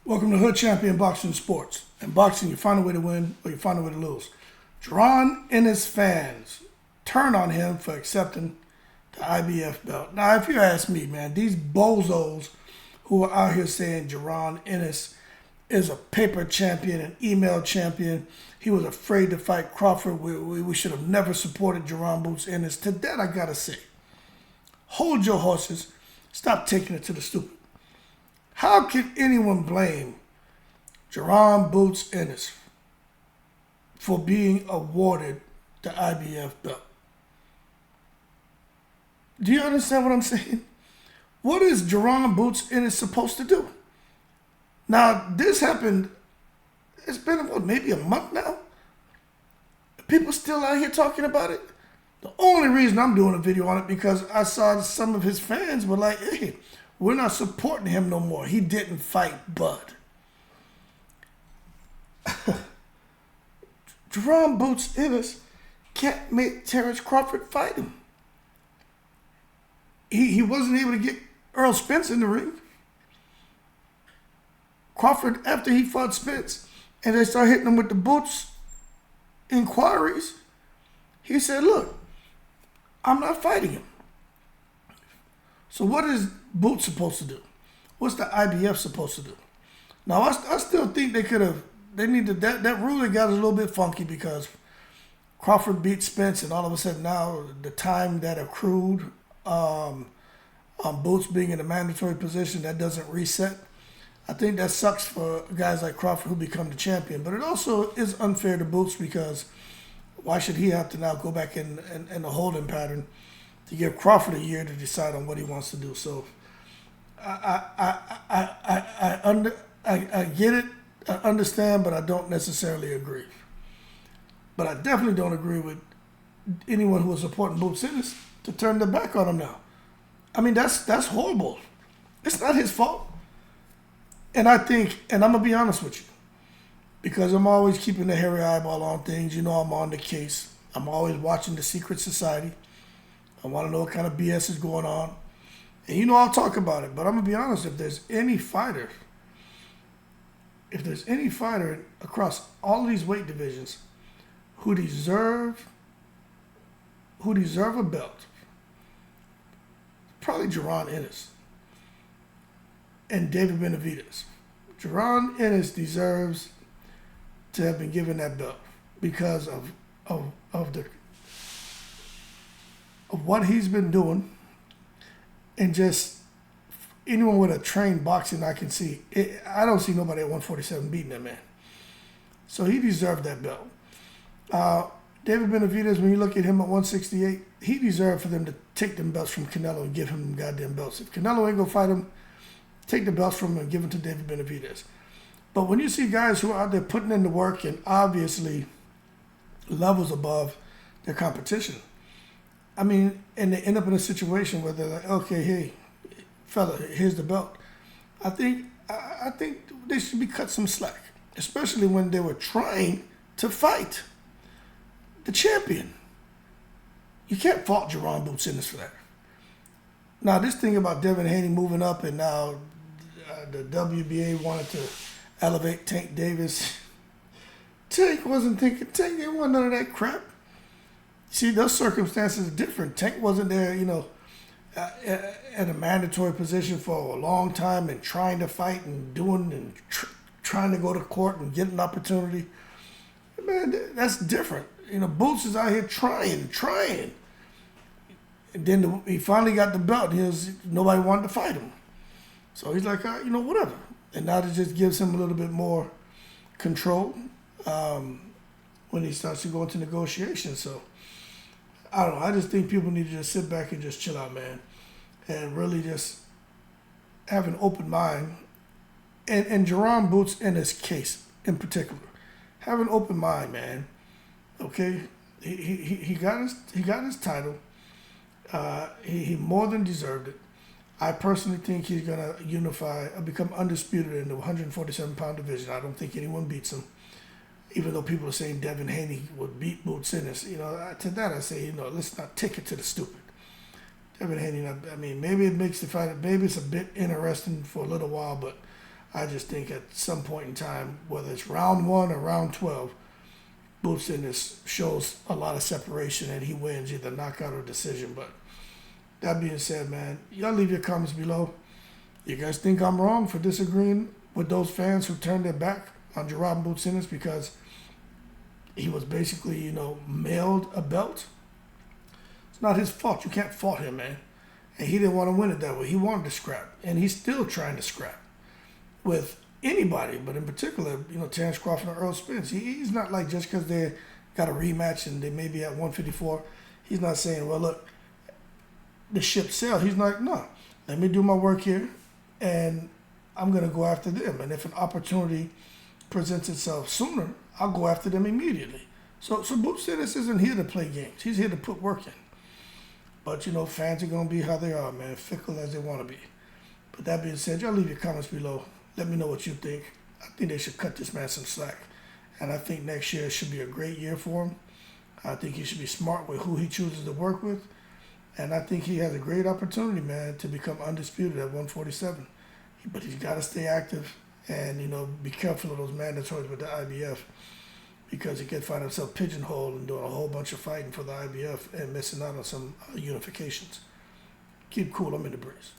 Welcome to Hood Champion Boxing Sports. In boxing, you find a way to win or you find a way to lose. Jaron Ennis fans turn on him for accepting the IBF belt. Now, if you ask me, man, these bozos who are out here saying Jaron Ennis is a paper champion, an email champion, he was afraid to fight Crawford, we should have never supported Jaron Boots Ennis. To that, I gotta say, hold your horses, stop taking it to the stupid. How can anyone blame Jaron Boots Ennis for being awarded the IBF belt? Do you understand what I'm saying? What is Jaron Boots Ennis supposed to do? Now, this happened, it's been, maybe a month now? People still out here talking about it? The only reason I'm doing a video on it because I saw some of his fans were like, hey, we're not supporting him no more. He didn't fight Bud. Jaron Boots Ennis can't make Terrence Crawford fight him. He wasn't able to get Earl Spence in the ring. Crawford, after he fought Spence, and they started hitting him with the Boots inquiries, he said, look, I'm not fighting him. So what is Boots supposed to do? What's the IBF supposed to do? Now, I still think they needed, that ruling got a little bit funky because Crawford beat Spence, and all of a sudden now the time that accrued on Boots being in a mandatory position, that doesn't reset. I think that sucks for guys like Crawford who become the champion, but it also is unfair to Boots because why should he have to now go back in a holding pattern to give Crawford a year to decide on what he wants to do? So I get it, I understand, but I don't necessarily agree. But I definitely don't agree with anyone who is supporting Boots Ennis to turn their back on him now. I mean, that's horrible. It's not his fault. And I think, and I'm going to be honest with you, because I'm always keeping a hairy eyeball on things. You know I'm on the case. I'm always watching the secret society. I want to know what kind of BS is going on. And you know I'll talk about it. But I'm going to be honest, if there's any fighter across all these weight divisions who deserve a belt, probably Jaron Ennis and David Benavidez. Jaron Ennis deserves to have been given that belt because of what he's been doing, and just anyone with a trained boxing I can see. I don't see nobody at 147 beating that man. So he deserved that belt. David Benavidez, when you look at him at 168, he deserved for them to take them belts from Canelo and give him them goddamn belts. If Canelo ain't gonna fight him, take the belts from him and give them to David Benavidez. But when you see guys who are out there putting in the work and obviously levels above their competition, I mean, and they end up in a situation where they're like, okay, hey, fella, here's the belt. I think they should be cut some slack, especially when they were trying to fight the champion. You can't fault Jaron Boots Ennis for that. Now, this thing about Devin Haney moving up and now the WBA wanted to elevate Tank Davis. Tank wasn't thinking, Tank didn't want none of that crap. See, those circumstances are different. Tank wasn't there, at a mandatory position for a long time and trying to fight and doing and trying to go to court and get an opportunity. Man, that's different. Boots is out here trying. And then he finally got the belt. Nobody wanted to fight him. So he's like, whatever. And now it just gives him a little bit more control when he starts to go into negotiations. So, I don't know. I just think people need to just sit back and just chill out, man. And really just have an open mind. And Jaron Boots in his case in particular, have an open mind, man. Okay? He got his title. He more than deserved it. I personally think he's going to become undisputed in the 147-pound division. I don't think anyone beats him. Even though people are saying Devin Haney would beat Boots Ennis. To that I say, let's not take it to the stupid. Devin Haney, maybe it makes the fight, maybe it's a bit interesting for a little while, but I just think at some point in time, whether it's round 1 or round 12, Boots Ennis shows a lot of separation and he wins either knockout or decision. But that being said, man, y'all leave your comments below. You guys think I'm wrong for disagreeing with those fans who turned their back on Jaron Boots Ennis because he was basically, mailed a belt? It's not his fault. You can't fault him, man. And he didn't want to win it that way. He wanted to scrap. And he's still trying to scrap with anybody, but in particular, Terrence Crawford and Earl Spence. He's not like just because they got a rematch and they may be at 154, he's not saying, well, look, the ship sailed. He's like, no, let me do my work here and I'm going to go after them. And if an opportunity presents itself sooner, I'll go after them immediately. So Boots Ennis isn't here to play games. He's here to put work in. But, fans are going to be how they are, man, fickle as they want to be. But that being said, y'all leave your comments below. Let me know what you think. I think they should cut this man some slack. And I think next year should be a great year for him. I think he should be smart with who he chooses to work with. And I think he has a great opportunity, man, to become undisputed at 147. But he's got to stay active and, be careful of those mandatories with the IBF because he could find himself pigeonholed and doing a whole bunch of fighting for the IBF and missing out on some unifications. Keep cool. I'm in the breeze.